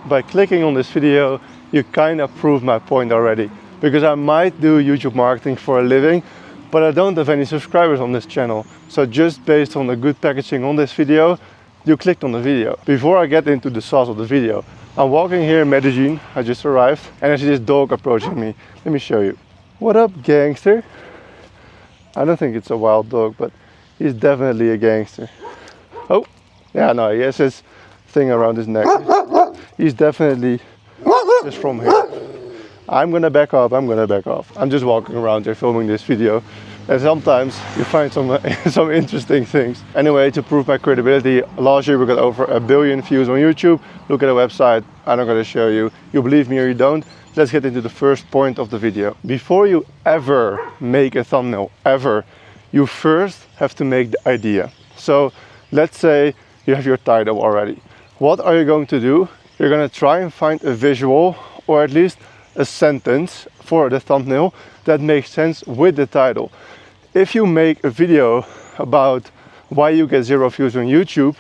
by clicking on this video, you kind of proved my point already. Because I might do YouTube marketing for a living, but I don't have any subscribers on this channel. So just based on the good packaging on this video, you clicked on the video. Before I get into the sauce of the video, I'm walking here in Medellin, I just arrived, and I see this dog approaching me. Let me show you. What up, gangster? I don't think it's a wild dog, but he's definitely a gangster. Oh, yeah, no, he has his thing around his neck. He's definitely just from here. I'm gonna back off, I'm just walking around here filming this video. And sometimes you find some interesting things. Anyway, to prove my credibility, last year we got over 1 billion views on YouTube. Look at the website, I'm not gonna show you. You believe me or you don't. Let's get into the first point of the video. Before you ever make a thumbnail, you first have to make the idea. So let's say you have your title already. What are you going to do? You're gonna try and find a visual, or at least a sentence for the thumbnail that makes sense with the title. If you make a video about why you get 0 views on YouTube,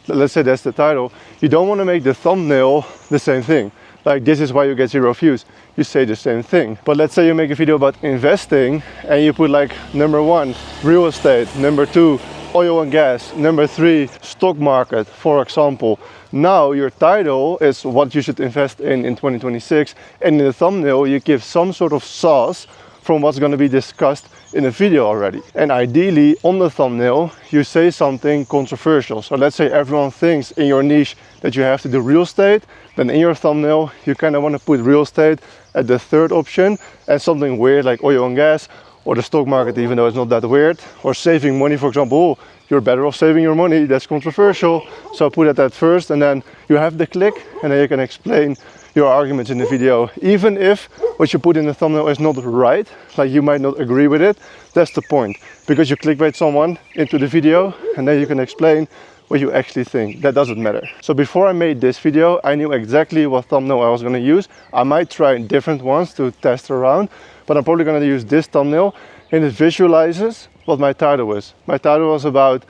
let's say that's the title, you don't want to make the thumbnail the same thing. Like, this is why you get 0 views. You say the same thing. But let's say you make a video about investing and you put like number 1, real estate, number 2, oil and gas, number 3, stock market, for example. Now your title is what you should invest in 2026, and in the thumbnail you give some sort of sauce from what's going to be discussed in the video already. And ideally on the thumbnail you say something controversial. So let's say everyone thinks in your niche that you have to do real estate, then in your thumbnail you kind of want to put real estate at the 3rd option, and something weird like oil and gas or the stock market, even though it's not that weird, or saving money, for example. Oh, you're better off saving your money, that's controversial, so put it at first, and then you have the click, and then you can explain your arguments in the video. Even if what you put in the thumbnail is not right, like you might not agree with it, that's the point. Because you clickbait someone into the video, and then you can explain what you actually think. That doesn't matter. So before I made this video, I knew exactly what thumbnail I was gonna use. I might try different ones to test around, but I'm probably gonna use this thumbnail, and it visualizes what my title is. My title was about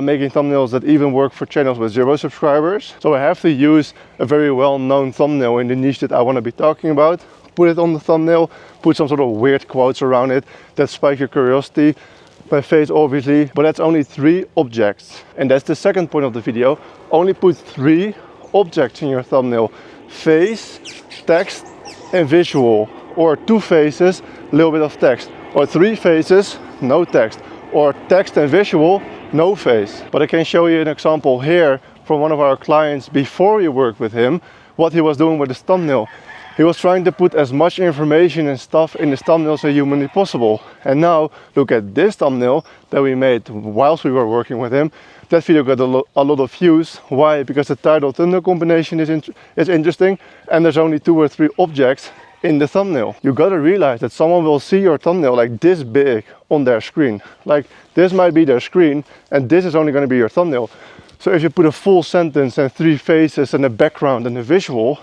making thumbnails that even work for channels with 0 subscribers. So I have to use a very well-known thumbnail in the niche that I want to be talking about. Put it on the thumbnail, put some sort of weird quotes around it that spike your curiosity. My face obviously, but that's only 3 objects. And that's the second point of the video. Only put 3 objects in your thumbnail. Face, text and visual. Or 2 faces, a little bit of text. Or 3 faces, no text. Or text and visual, no face. But I can show you an example here from one of our clients before we worked with him, what he was doing with his thumbnail. He was trying to put as much information and stuff in his thumbnail as humanly possible. And now look at this thumbnail that we made whilst we were working with him. That video got a lot of views. Why? Because the title thumbnail combination is interesting, and there's only 2 or 3 objects in the thumbnail. You gotta realize that someone will see your thumbnail like this big on their screen. Like this might be their screen, and this is only gonna be your thumbnail. So if you put a full sentence and 3 faces and a background and a visual,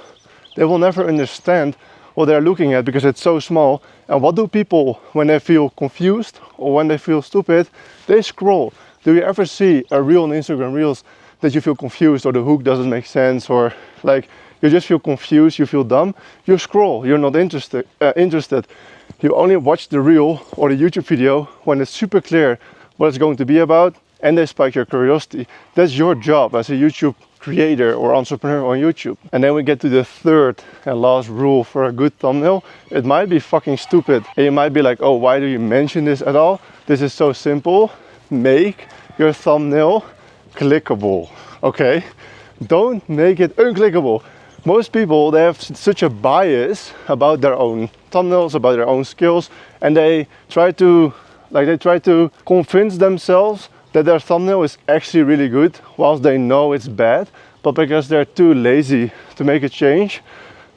they will never understand what they're looking at because it's so small. And what do people, when they feel confused or when they feel stupid, they scroll. Do you ever see a reel on Instagram Reels that you feel confused, or the hook doesn't make sense, or like you just feel confused, you feel dumb? You scroll, you're not interested. You only watch the reel or the YouTube video when it's super clear what it's going to be about, and they spike your curiosity. That's your job as a YouTube creator or entrepreneur on YouTube. And then we get to the 3rd and last rule for a good thumbnail. It might be fucking stupid, and you might be like, oh, why do you mention this at all? This is so simple. Make your thumbnail clickable, okay? Don't make it unclickable. Most people, they have such a bias about their own thumbnails, about their own skills, and they try to convince themselves that their thumbnail is actually really good whilst they know it's bad, but because they're too lazy to make a change,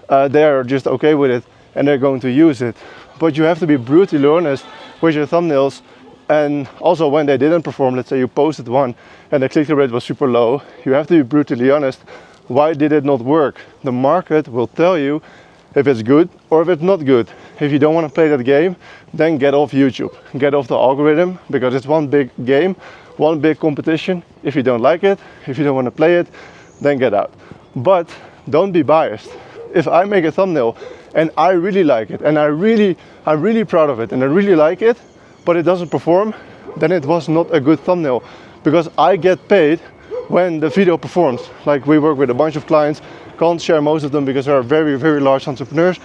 they're just okay with it and they're going to use it. But you have to be brutally honest with your thumbnails. And also when they didn't perform, let's say you posted one and the click-through rate was super low, you have to be brutally honest. Why did it not work? The market will tell you if it's good or if it's not good. If you don't want to play that game, then get off YouTube. Get off the algorithm, because it's one big game, one big competition. If you don't like it, if you don't want to play it, then get out. But don't be biased. If I make a thumbnail and I really like it and I'm really proud of it and I really like it, but it doesn't perform, then it was not a good thumbnail, because I get paid when the video performs. Like, we work with a bunch of clients, can't share most of them because they are very, very large entrepreneurs,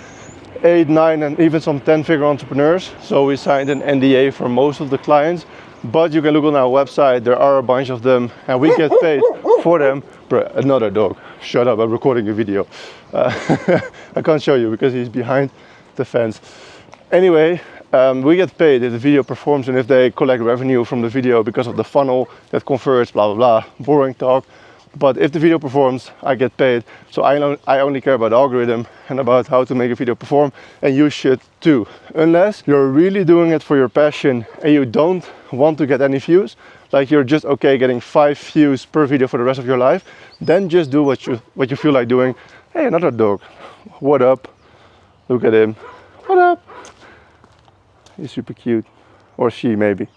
8, 9 and even some 10-figure entrepreneurs. So we signed an NDA for most of the clients, but you can look on our website, there are a bunch of them and we get paid for them. Bro, another dog. Shut up, I'm recording a video. I can't show you because he's behind the fence. Anyway, we get paid if the video performs and if they collect revenue from the video because of the funnel that converts, blah, blah, blah, boring talk. But if the video performs, I get paid. So I only care about the algorithm and about how to make a video perform, and you should too. Unless you're really doing it for your passion and you don't want to get any views, like you're just okay getting 5 views per video for the rest of your life, then just do what you feel like doing. Hey, another dog. What up? Look at him. What up? He's super cute. Or she, maybe.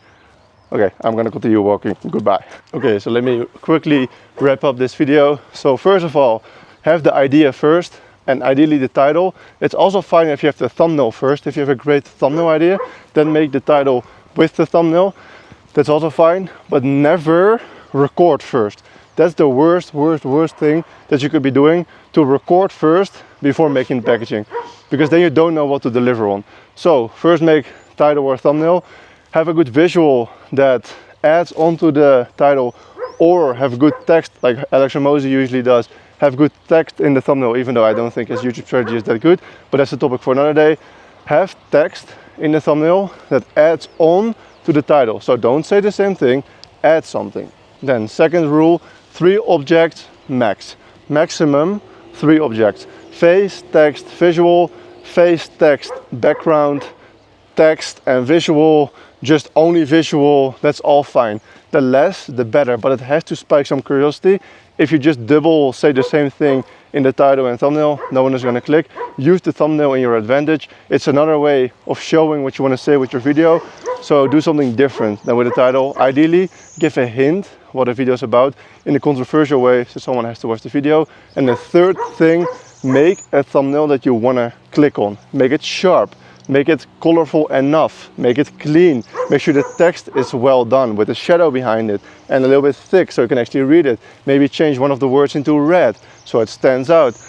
Okay, I'm gonna continue walking. Goodbye. Okay, so let me quickly wrap up this video. So first of all, have the idea first, and ideally the title. It's also fine if you have the thumbnail first. If you have a great thumbnail idea, then make the title with the thumbnail. That's also fine, but never record first. That's the worst thing that you could be doing, to record first before making the packaging, because then you don't know what to deliver on. So first make title or thumbnail, have a good visual that adds onto the title, or have good text like Alex Hormozi usually does. Have good text in the thumbnail, even though I don't think his YouTube strategy is that good, but that's a topic for another day. Have text in the thumbnail that adds on to the title. So don't say the same thing, add something. Then second rule, 3 objects max. Maximum 3 objects. Face, text, visual, face, text, background, text and visual, just only visual, that's all fine. The less, the better, but it has to spike some curiosity. If you just double say the same thing in the title and thumbnail, no one is gonna click. Use the thumbnail in your advantage. It's another way of showing what you wanna say with your video. So do something different than with the title. Ideally, give a hint what the video is about in a controversial way, so someone has to watch the video. And the third thing, make a thumbnail that you wanna click on. Make it sharp. Make it colorful enough, make it clean, make sure the text is well done with a shadow behind it and a little bit thick so you can actually read it. Maybe change one of the words into red so it stands out.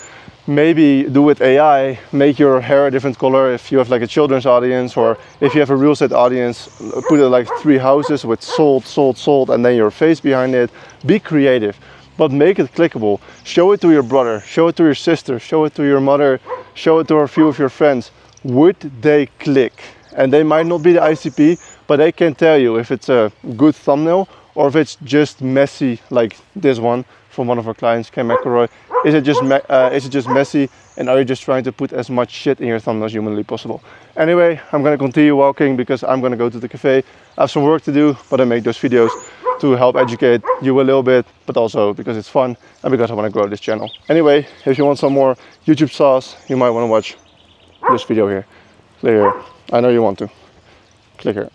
Maybe do with AI, make your hair a different color if you have like a children's audience, or if you have a real estate audience, put it like 3 houses with sold, and then your face behind it. Be creative, but make it clickable. Show it to your brother, show it to your sister, show it to your mother, show it to a few of your friends. Would they click? And they might not be the ICP, but they can tell you if it's a good thumbnail or if it's just messy, like this one from one of our clients, Ken McElroy. Is it just messy, and are you just trying to put as much shit in your thumbnail as humanly possible? Anyway, I'm gonna continue walking because I'm gonna go to the cafe. I have some work to do, but I make those videos to help educate you a little bit, but also because it's fun and because I wanna grow this channel. Anyway, if you want some more YouTube sauce, you might wanna watch this video here. Click here. I know you want to. Click here.